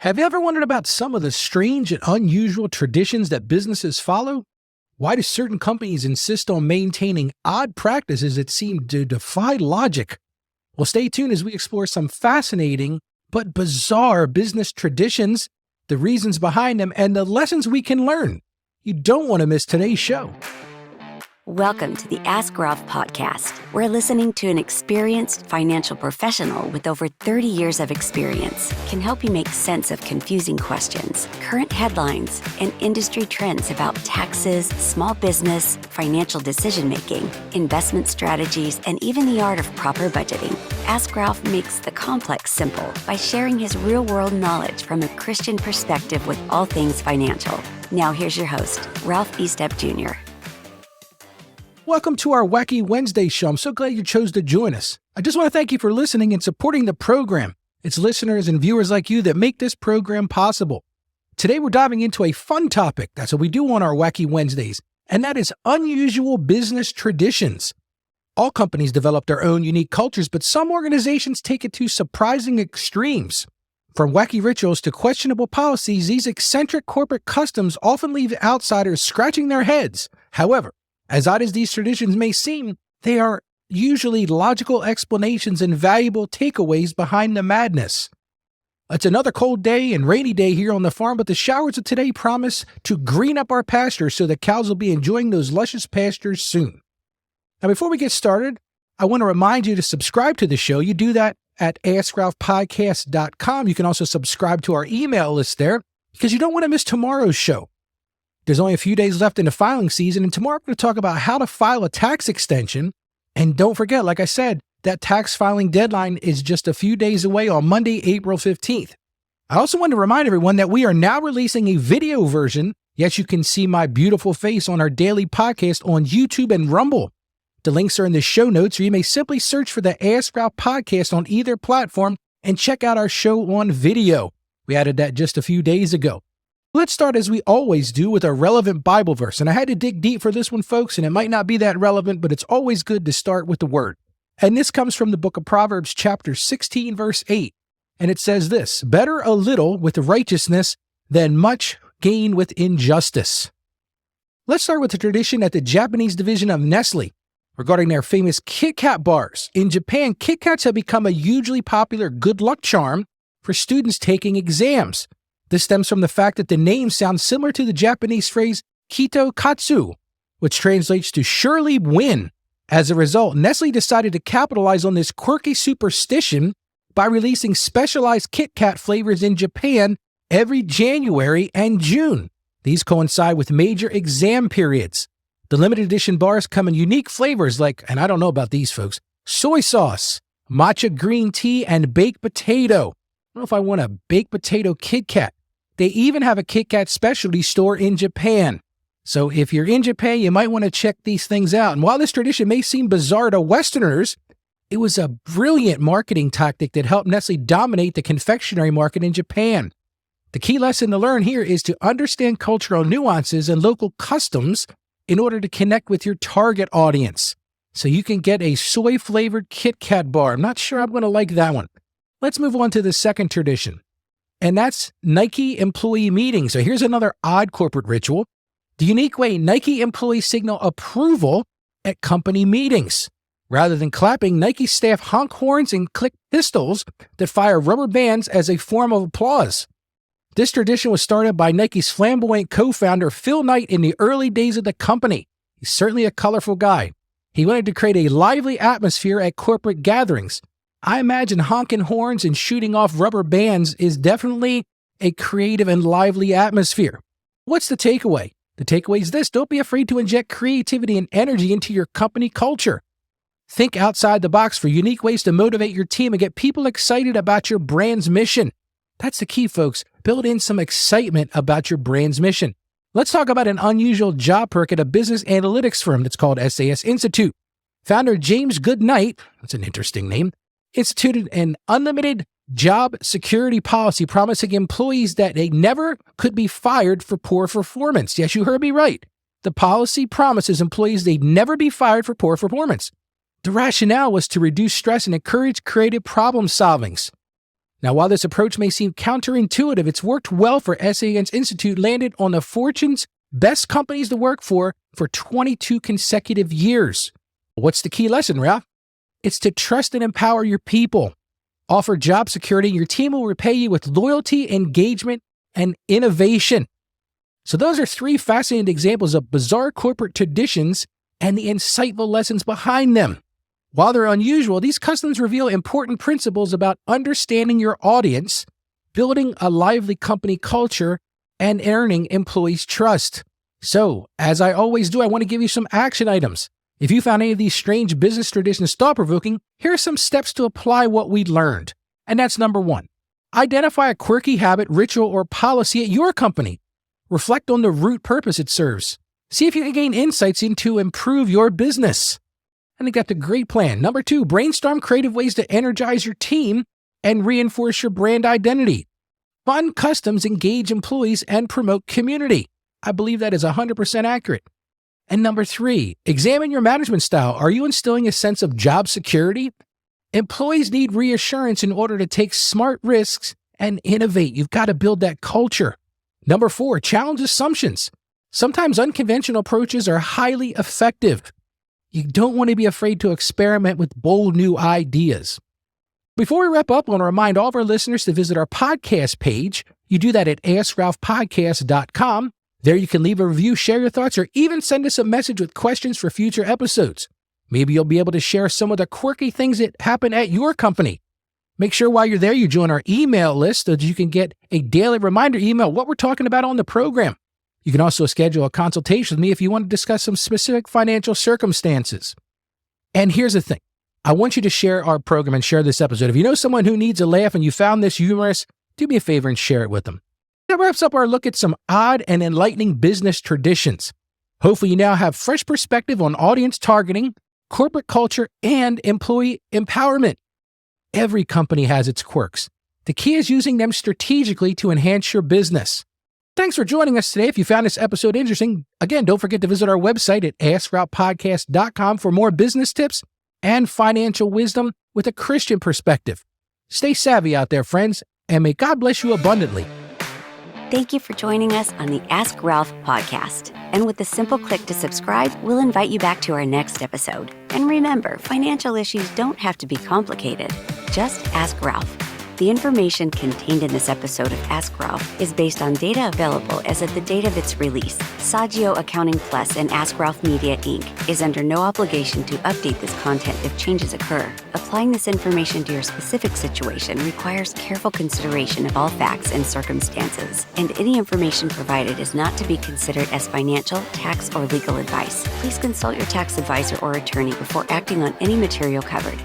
Have you ever wondered about some of the strange and unusual traditions that businesses follow? Why do certain companies insist on maintaining odd practices that seem to defy logic? Well, stay tuned as we explore some fascinating but bizarre business traditions, the reasons behind them, and the lessons we can learn. You don't want to miss today's show. Welcome to the Ask Ralph podcast. We're listening to an experienced financial professional with over 30 years of experience can help you make sense of confusing questions, current headlines, and industry trends about taxes, small business, financial decision-making, investment strategies, and even the art of proper budgeting. Ask Ralph makes the complex simple by sharing his real-world knowledge from a Christian perspective with all things financial. Now here's your host, Ralph Estep Jr. Welcome to our Wacky Wednesday show. I'm so glad you chose to join us. I just want to thank you for listening and supporting the program. It's listeners and viewers like you that make this program possible. Today we're diving into a fun topic. That's what we do on our Wacky Wednesdays, and that is unusual business traditions. All companies develop their own unique cultures, but some organizations take it to surprising extremes. From wacky rituals to questionable policies, these eccentric corporate customs often leave outsiders scratching their heads. However, as odd as these traditions may seem, they are usually logical explanations and valuable takeaways behind the madness. It's another cold day and rainy day here on the farm, but the showers of today promise to green up our pastures so the cows will be enjoying those luscious pastures soon. Now, before we get started, I want to remind you to subscribe to the show. You do that at AskRalphPodcast.com. You can also subscribe to our email list there because you don't want to miss tomorrow's show. There's only a few days left in the filing season, and tomorrow we're going to talk about how to file a tax extension. And don't forget, like I said, that tax filing deadline is just a few days away on Monday, April 15th. I also want to remind everyone that we are now releasing a video version. Yes, you can see my beautiful face on our daily podcast on YouTube and Rumble. The links are in the show notes, or you may simply search for the Ask Ralph podcast on either platform and check out our show on video. We added that just a few days ago. Let's start, as we always do, with a relevant Bible verse. And I had to dig deep for this one, folks, and it might not be that relevant, but it's always good to start with the word. And this comes from the book of Proverbs, chapter 16, verse 8. And it says this: "Better a little with righteousness than much gain with injustice." Let's start with the tradition at the Japanese division of Nestle regarding their famous Kit Kat bars. In Japan, Kit Kats have become a hugely popular good luck charm for students taking exams. This stems from the fact that the name sounds similar to the Japanese phrase Kito Katsu, which translates to surely win. As a result, Nestle decided to capitalize on this quirky superstition by releasing specialized Kit Kat flavors in Japan every January and June. These coincide with major exam periods. The limited edition bars come in unique flavors like, and I don't know about these folks, soy sauce, matcha green tea, and baked potato. I don't know if I want a baked potato Kit Kat. They even have a Kit Kat specialty store in Japan. So if you're in Japan, you might want to check these things out. And while this tradition may seem bizarre to Westerners, it was a brilliant marketing tactic that helped Nestle dominate the confectionery market in Japan. The key lesson to learn here is to understand cultural nuances and local customs in order to connect with your target audience. So you can get a soy-flavored Kit Kat bar. I'm not sure I'm going to like that one. Let's move on to the second tradition, and that's Nike employee meetings. So here's another odd corporate ritual: the unique way Nike employees signal approval at company meetings. Rather than clapping, Nike staff honk horns and click pistols that fire rubber bands as a form of applause. This tradition was started by Nike's flamboyant co-founder Phil Knight in the early days of the company. He's certainly a colorful guy. He wanted to create a lively atmosphere at corporate gatherings. I imagine honking horns and shooting off rubber bands is definitely a creative and lively atmosphere. What's the takeaway? The takeaway is this: don't be afraid to inject creativity and energy into your company culture. Think outside the box for unique ways to motivate your team and get people excited about your brand's mission. That's the key, folks. Build in some excitement about your brand's mission. Let's talk about an unusual job perk at a business analytics firm that's called SAS Institute. Founder James Goodnight, that's an interesting name, instituted an unlimited job security policy promising employees that they never could be fired for poor performance. Yes, you heard me right. The policy promises employees they'd never be fired for poor performance. The rationale was to reduce stress and encourage creative problem solvings. Now, while this approach may seem counterintuitive, it's worked well for SAS Institute, landed on the Fortune's best companies to work for 22 consecutive years. What's the key lesson, Ralph? It's to trust and empower your people. Offer job security, and your team will repay you with loyalty, engagement, and innovation. So those are 3 fascinating examples of bizarre corporate traditions and the insightful lessons behind them. While they're unusual, these customs reveal important principles about understanding your audience, building a lively company culture, and earning employees' trust. So, as I always do, I want to give you some action items. If you found any of these strange business traditions thought-provoking, here are some steps to apply what we learned. And that's number 1. Identify a quirky habit, ritual, or policy at your company. Reflect on the root purpose it serves. See if you can gain insights into improve your business. I think that's a great plan. Number 2, brainstorm creative ways to energize your team and reinforce your brand identity. Fun customs engage employees and promote community. I believe that is 100% accurate. And number 3, examine your management style. Are you instilling a sense of job security? Employees need reassurance in order to take smart risks and innovate. You've got to build that culture. Number 4, challenge assumptions. Sometimes unconventional approaches are highly effective. You don't want to be afraid to experiment with bold new ideas. Before we wrap up, I want to remind all of our listeners to visit our podcast page. You do that at AskRalphPodcast.com. There you can leave a review, share your thoughts, or even send us a message with questions for future episodes. Maybe you'll be able to share some of the quirky things that happen at your company. Make sure while you're there, you join our email list so that you can get a daily reminder email what we're talking about on the program. You can also schedule a consultation with me if you want to discuss some specific financial circumstances. And here's the thing. I want you to share our program and share this episode. If you know someone who needs a laugh and you found this humorous, do me a favor and share it with them. That wraps up our look at some odd and enlightening business traditions. Hopefully you now have fresh perspective on audience targeting, corporate culture, and employee empowerment. Every company has its quirks. The key is using them strategically to enhance your business. Thanks for joining us today. If you found this episode interesting, again, don't forget to visit our website at AskRalphPodcast.com for more business tips and financial wisdom with a Christian perspective. Stay savvy out there, friends, and may God bless you abundantly. Thank you for joining us on the Ask Ralph podcast. And with a simple click to subscribe, we'll invite you back to our next episode. And remember, financial issues don't have to be complicated. Just ask Ralph. The information contained in this episode of Ask Ralph is based on data available as of the date of its release. Saggio Accounting Plus and Ask Ralph Media, Inc. is under no obligation to update this content if changes occur. Applying this information to your specific situation requires careful consideration of all facts and circumstances, and any information provided is not to be considered as financial, tax, or legal advice. Please consult your tax advisor or attorney before acting on any material covered.